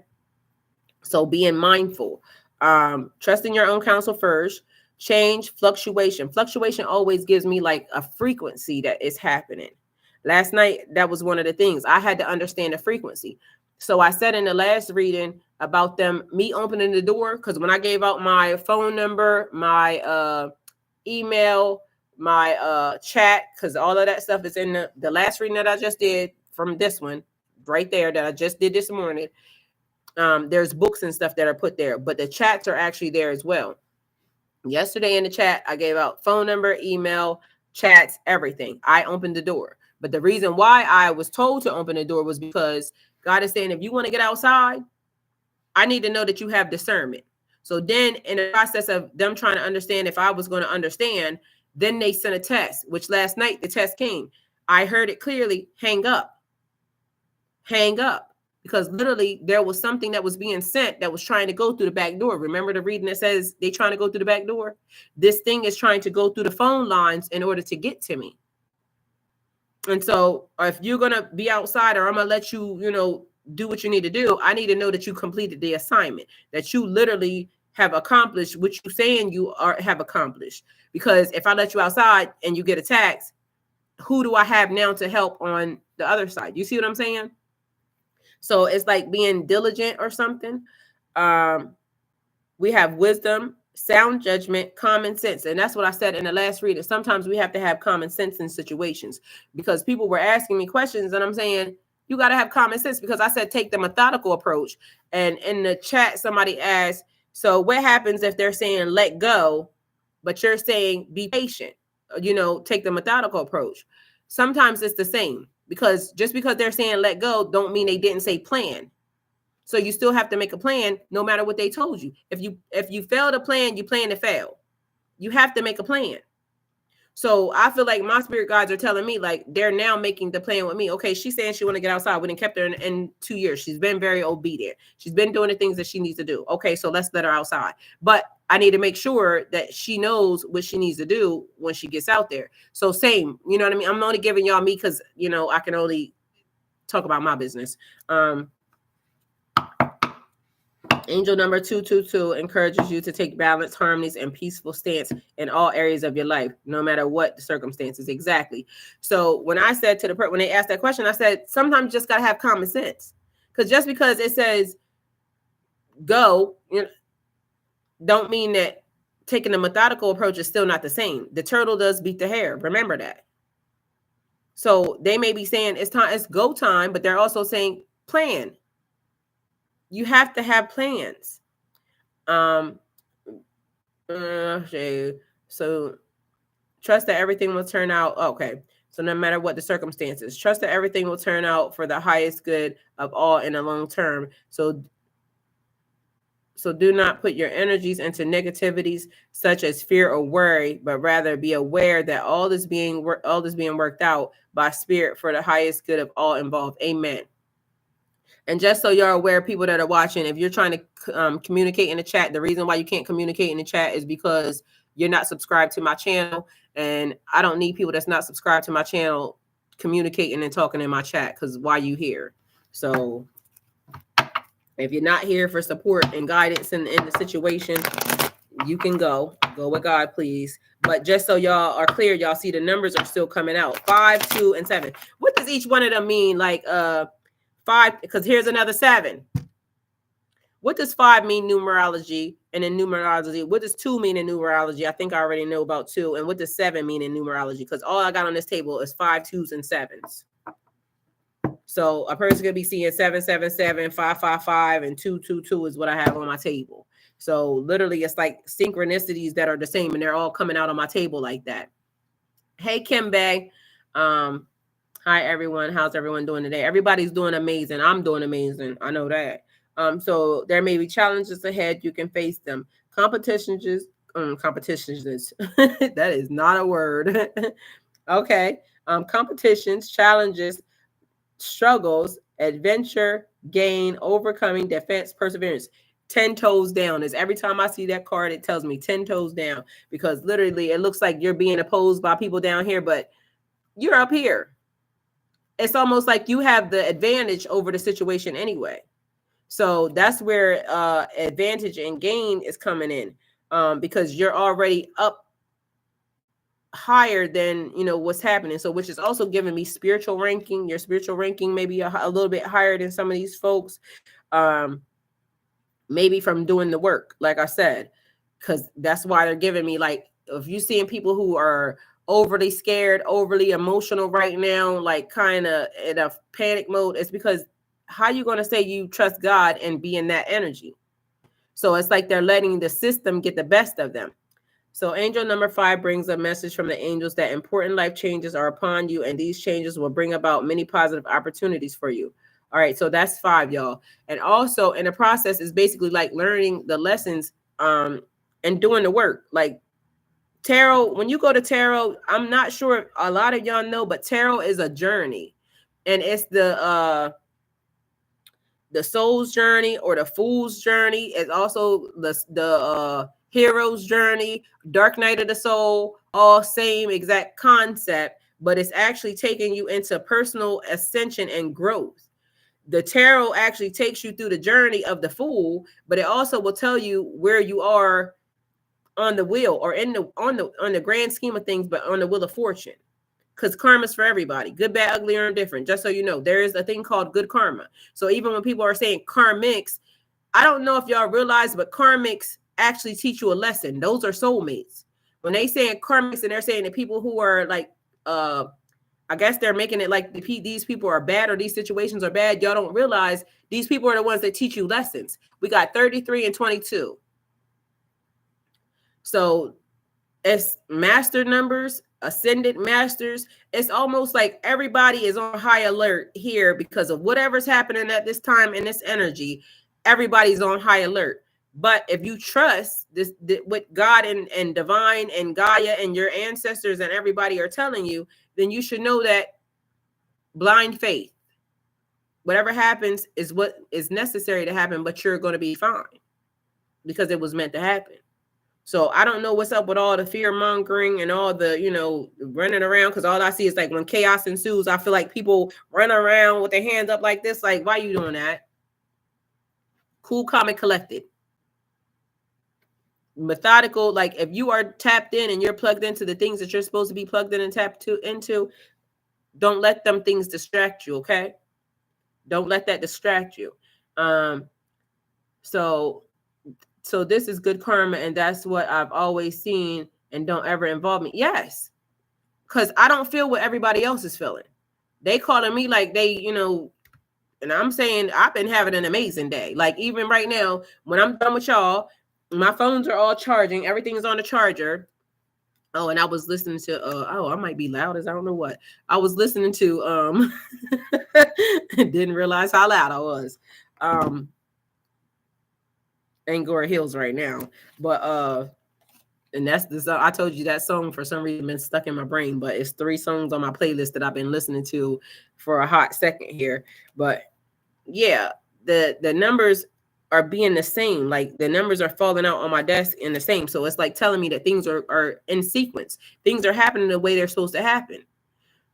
So being mindful, trusting your own counsel first, change, fluctuation. Fluctuation always gives me like a frequency that is happening. Last night, that was one of the things I had to understand the frequency. So I said in the last reading about me opening the door, because when I gave out my phone number, my email, my chat, because all of that stuff is in the last reading that I just did from this one right there that I just did this morning. There's books and stuff that are put there, but the chats are actually there as well. Yesterday in the chat, I gave out phone number, email, chats, everything. I opened the door. But the reason why I was told to open the door was because God is saying, if you want to get outside, I need to know that you have discernment. So then in the process of them trying to understand if I was going to understand, then they sent a test, which last night the test came. I heard it clearly, hang up. Hang up. Because literally there was something that was being sent that was trying to go through the back door. Remember the reading that says they trying to go through the back door? This thing is trying to go through the phone lines in order to get to me. And so if you're going to be outside or I'm going to let you, do what you need to do, I need to know that you completed the assignment, that you literally have accomplished what you're saying you have accomplished. Because if I let you outside and you get attacked, who do I have now to help on the other side? You see what I'm saying? So it's like being diligent or something. We have wisdom, sound judgment, common sense. And that's what I said in the last reading. Sometimes we have to have common sense in situations because people were asking me questions and I'm saying, you got to have common sense because I said, take the methodical approach. And in the chat, somebody asked, so what happens if they're saying, let go, but you're saying, be patient, take the methodical approach. Sometimes it's the same. Because just because they're saying let go don't mean they didn't say plan. So you still have to make a plan no matter what they told you. If you fail to plan, you plan to fail. You have to make a plan. So I feel like my spirit guides are telling me like they're now making the plan with me. Okay, she's saying she want to get outside. We didn't kept her in 2 years. She's been very obedient. She's been doing the things that she needs to do. Okay, so let's let her outside. But I need to make sure that she knows what she needs to do when she gets out there. So same, you know what I mean? I'm only giving y'all me because, I can only talk about my business. Angel number 222 encourages you to take balance, harmonies, and peaceful stance in all areas of your life, no matter what the circumstances. Exactly. So when I said to the person, when they asked that question, I said, sometimes you just got to have common sense. Because just because it says go, don't mean that taking a methodical approach is still not the same. The turtle does beat the hare. Remember that. So they may be saying it's go time, but they're also saying plan. You have to have plans. So trust that everything will turn out. Okay. So no matter what the circumstances, trust that everything will turn out for the highest good of all in the long term. So do not put your energies into negativities such as fear or worry, but rather be aware that all is being worked out by spirit for the highest good of all involved. Amen. And just so you're aware, people that are watching, if you're trying to communicate in the chat, the reason why you can't communicate in the chat is because you're not subscribed to my channel. And I don't need people that's not subscribed to my channel communicating and talking in my chat, because why you here. So if you're not here for support and guidance in the situation, you can go with God, please. But just so y'all are clear, y'all see the numbers are still coming out: 5, 2, and 7. What does each one of them mean? Like 5, because here's another 7. What does 5 mean numerology? And in numerology, what does 2 mean in numerology? I think I already know about 2. And what does 7 mean in numerology? Because all I got on this table is 5, 2s, and 7s. So a person could be seeing 777, 555, and 222 is what I have on my table. So literally, it's like synchronicities that are the same, and they're all coming out on my table like that. Hey, Kimbe. Hi, everyone. How's everyone doing today? Everybody's doing amazing. I'm doing amazing. I know that. So there may be challenges ahead. You can face them. Competitions. That is not a word. Okay. Competitions, challenges, struggles, adventure, gain, overcoming, defense, perseverance. 10 toes down is every time I see that card, it tells me 10 toes down, because literally it looks like you're being opposed by people down here, but you're up here. It's almost like you have the advantage over the situation anyway. So that's where advantage and gain is coming in, because you're already up higher than what's happening. So which is also giving me spiritual ranking. Your spiritual ranking may be a little bit higher than some of these folks, maybe from doing the work, like I said, because that's why they're giving me, like, if you're seeing people who are overly scared, overly emotional right now, like kind of in a panic mode, it's because how you going to say you trust God and be in that energy? So it's like they're letting the system get the best of them. So angel number 5 brings a message from the angels that important life changes are upon you, and these changes will bring about many positive opportunities for you. All right, so that's 5, y'all. And also in the process is basically like learning the lessons and doing the work. Like tarot, when you go to tarot, I'm not sure if a lot of y'all know, but tarot is a journey. And it's the soul's journey or the fool's journey. It's also the hero's journey, dark night of the soul, all same exact concept, but it's actually taking you into personal ascension and growth. The tarot actually takes you through the journey of the fool, but it also will tell you where you are on the wheel, or on the grand scheme of things, but on the wheel of fortune. Because karma's for everybody, good, bad, ugly, or indifferent. Just so you know, there is a thing called good karma. So even when people are saying karmics, I don't know if y'all realize, but karmics actually teach you a lesson. Those are soulmates. When they say karmics, and they're saying that people who are like, I guess they're making it like these people are bad, or these situations are bad. Y'all don't realize these people are the ones that teach you lessons. We got 33 and 22. So it's master numbers, ascendant masters. It's almost like everybody is on high alert here because of whatever's happening at this time in this energy. Everybody's on high alert. But if you trust this, what God and divine and Gaia and your ancestors and everybody are telling you, then you should know that blind faith, whatever happens is what is necessary to happen, but you're going to be fine because it was meant to happen. So I don't know what's up with all the fear mongering and all the, running around, because all I see is like when chaos ensues, I feel like people run around with their hands up like this. Like, why are you doing that? Cool, calm, and collected. Methodical. Like if you are tapped in and you're plugged into the things that you're supposed to be plugged in and tapped into, don't let them things distract you. Okay. Don't let that distract you. So this is good karma, and that's what I've always seen, and don't ever involve me. Yes. Because I don't feel what everybody else is feeling. They calling me like they, and I'm saying I've been having an amazing day. Like even right now, when I'm done with y'all, my phones are all charging. Everything's on the charger. Oh, and I was listening to, I might be loud as I don't know what. I was listening to, didn't realize how loud I was. Angora Hills right now. But, and that's the song. I told you that song for some reason been stuck in my brain, but it's 3 songs on my playlist that I've been listening to for a hot second here. But yeah, the numbers are being the same. Like the numbers are falling out on my desk in the same. So it's like telling me that things are in sequence. Things are happening the way they're supposed to happen.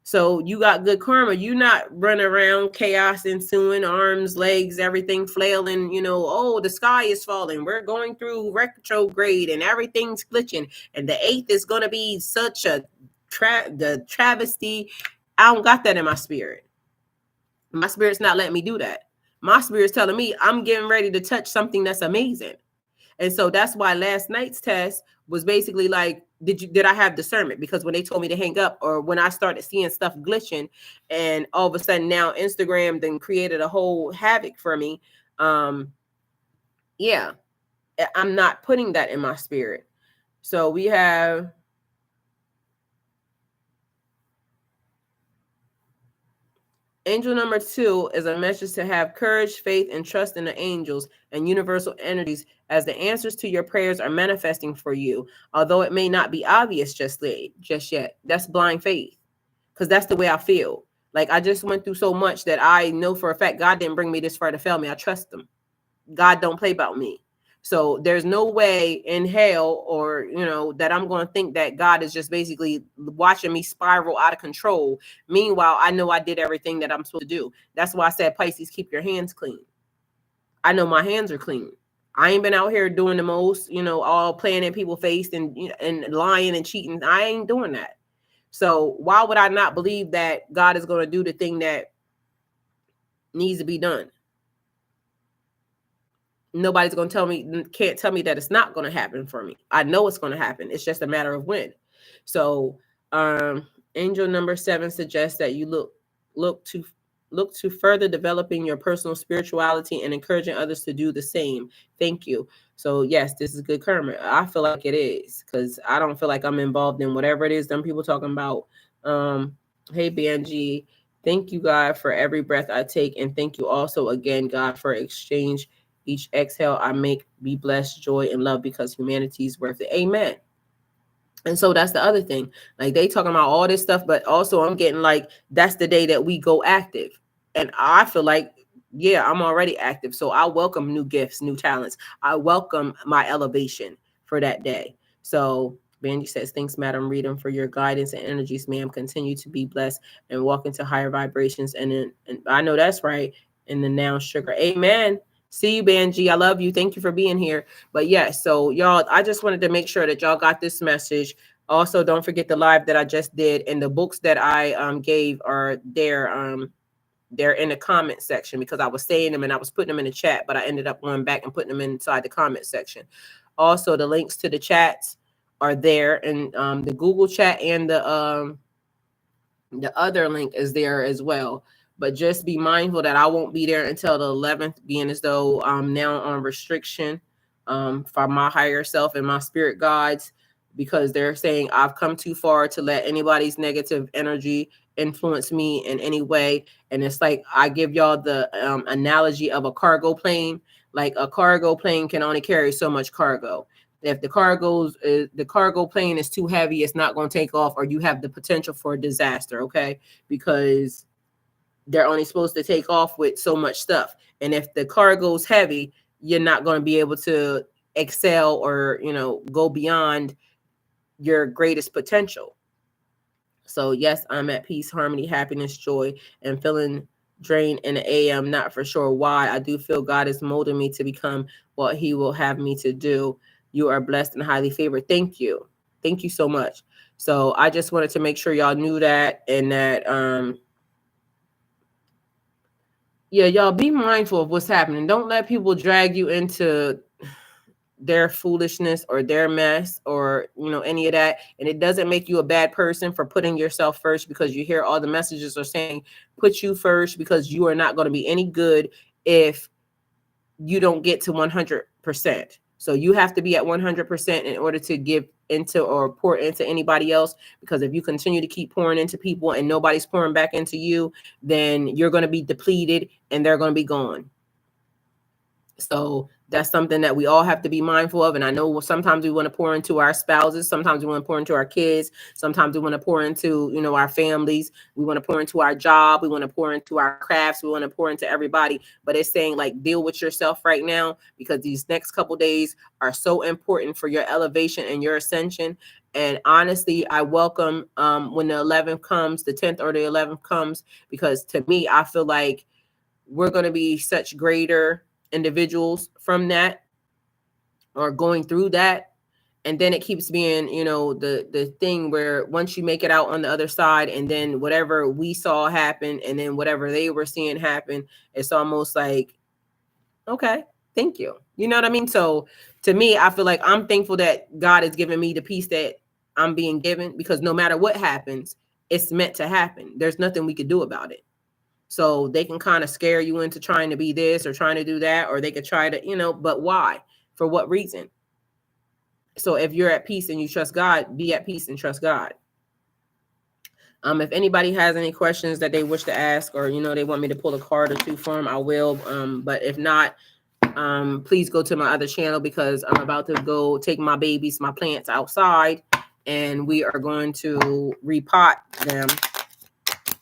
So you got good karma. You not running around chaos ensuing, arms, legs, everything flailing, oh, the sky is falling. We're going through retrograde and everything's glitching. And the 8th is going to be such a the travesty. I don't got that in my spirit. My spirit's not letting me do that. My spirit's telling me I'm getting ready to touch something that's amazing. And so that's why last night's test was basically like, did I have discernment? Because when they told me to hang up, or when I started seeing stuff glitching, and all of a sudden now Instagram then created a whole havoc for me. Yeah, I'm not putting that in my spirit. So we have angel number 2 is a message to have courage, faith, and trust in the angels and universal energies as the answers to your prayers are manifesting for you, although it may not be obvious just yet. That's blind faith, because that's the way I feel. Like, I just went through so much that I know for a fact God didn't bring me this far to fail me. I trust him. God don't play about me. So there's no way in hell, or that I'm going to think that God is just basically watching me spiral out of control. Meanwhile, I know I did everything that I'm supposed to do. That's why I said, Pisces, keep your hands clean. I know my hands are clean. I ain't been out here doing the most, all playing in people's face and lying and cheating. I ain't doing that. So why would I not believe that God is going to do the thing that needs to be done? Nobody's going to can't tell me that it's not going to happen for me. I know it's going to happen. It's just a matter of when. So angel number 7 suggests that you look to further developing your personal spirituality and encouraging others to do the same. Thank you. So yes, this is good karma. I feel like it is, because I don't feel like I'm involved in whatever it is them people talking about. Hey, BNG, thank you, God, for every breath I take, and thank you also again, God, for exchange. Each exhale I make, be blessed, joy, and love, because humanity is worth it. Amen. And so that's the other thing. Like, they talking about all this stuff, but also I'm getting like, that's the day that we go active. And I feel like, yeah, I'm already active. So I welcome new gifts, new talents. I welcome my elevation for that day. So Benji says, thanks, Madam Reading, for your guidance and energies, ma'am. Continue to be blessed and walk into higher vibrations. And I know that's right. In the now sugar. Amen. See you, Benji. I love you. Thank you for being here. But yeah, so y'all, I just wanted to make sure that y'all got this message. Also, don't forget the live that I just did, and the books that I gave are there. They're in the comment section, because I was saying them and I was putting them in the chat, but I ended up going back and putting them inside the comment section. Also, the links to the chats are there, and the Google chat, and the other link is there as well. But just be mindful that I won't be there until the 11th, being as though I'm now on restriction for my higher self and my spirit guides, because they're saying I've come too far to let anybody's negative energy influence me in any way. And it's like, I give y'all the analogy of a cargo plane. Like, a cargo plane can only carry so much cargo. If the cargo plane is too heavy, it's not going to take off, or you have the potential for a disaster. Okay, because they're only supposed to take off with so much stuff. And if the cargo's heavy, you're not going to be able to excel or, go beyond your greatest potential. So yes, I'm at peace, harmony, happiness, joy, and feeling drained in the AM. Not for sure why. I do feel God is molding me to become what he will have me to do. You are blessed and highly favored. Thank you. Thank you so much. So I just wanted to make sure y'all knew that, and that, yeah, y'all be mindful of what's happening. Don't let people drag you into their foolishness or their mess, or any of that. And it doesn't make you a bad person for putting yourself first, because you hear all the messages are saying put you first, because you are not going to be any good if you don't get to 100%. So you have to be at 100% in order to give into or pour into anybody else, because if you continue to keep pouring into people and nobody's pouring back into you, then you're going to be depleted and they're going to be gone. So that's something that we all have to be mindful of. And I know sometimes we want to pour into our spouses. Sometimes we want to pour into our kids. Sometimes we want to pour into, our families. We want to pour into our job. We want to pour into our crafts. We want to pour into everybody. But it's saying, like, deal with yourself right now, because these next couple days are so important for your elevation and your ascension. And honestly, I welcome when the 11th comes, the 10th or the 11th comes, because to me, I feel like we're going to be such greater individuals from that, or going through that. And then it keeps being, the thing where once you make it out on the other side, and then whatever we saw happen, and then whatever they were seeing happen, it's almost like, okay, thank you. You know what I mean? So to me, I feel like I'm thankful that God has given me the peace that I'm being given, because no matter what happens, it's meant to happen. There's nothing we could do about it. So they can kind of scare you into trying to be this or trying to do that, or they could try to, but why? For what reason? So if you're at peace and you trust God, be at peace and trust God. If anybody has any questions that they wish to ask, or they want me to pull a card or two for them, I will. But if not, please go to my other channel, because I'm about to go take my plants outside, and we are going to repot them,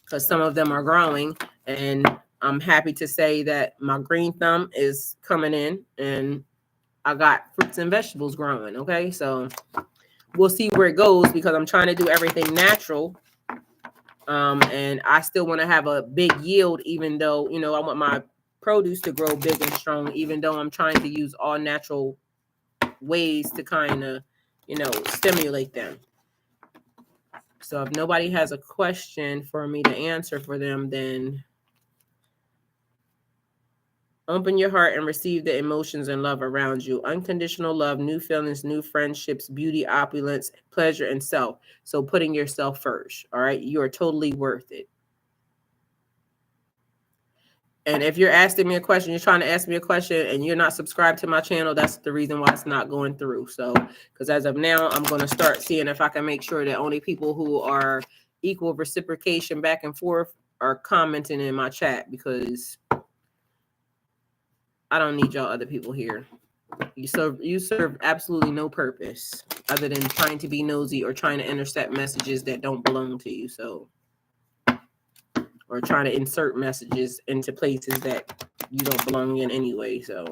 because some of them are growing. And I'm happy to say that my green thumb is coming in, and I got fruits and vegetables growing. Okay, so we'll see where it goes, because I'm trying to do everything natural. And I still want to have a big yield, even though, I want my produce to grow big and strong, even though I'm trying to use all natural ways to kind of, stimulate them. So if nobody has a question for me to answer for them, then open your heart and receive the emotions and love around you. Unconditional love, new feelings, new friendships, beauty, opulence, pleasure, and self. So putting yourself first, all right? You are totally worth it. And if you're asking me a question, you're trying to ask me a question, and you're not subscribed to my channel, that's the reason why it's not going through. So, because as of now, I'm going to start seeing if I can make sure that only people who are equal reciprocation back and forth are commenting in my chat, because I don't need y'all other people here. You serve absolutely no purpose other than trying to be nosy or trying to intercept messages that don't belong to you. So, or trying to insert messages into places that you don't belong in anyway. So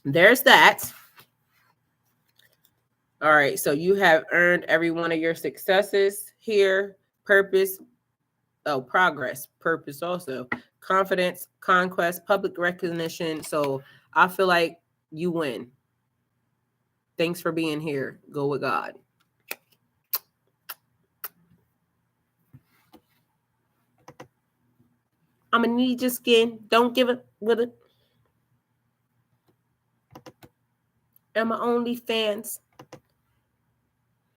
there's that. All right. So you have earned every one of your successes here. Purpose. Oh, progress. Purpose also. Confidence, conquest, public recognition. So I feel like you win. Thanks for being here. Go with God. I'm going to need your skin. Don't give it with it. And my OnlyFans.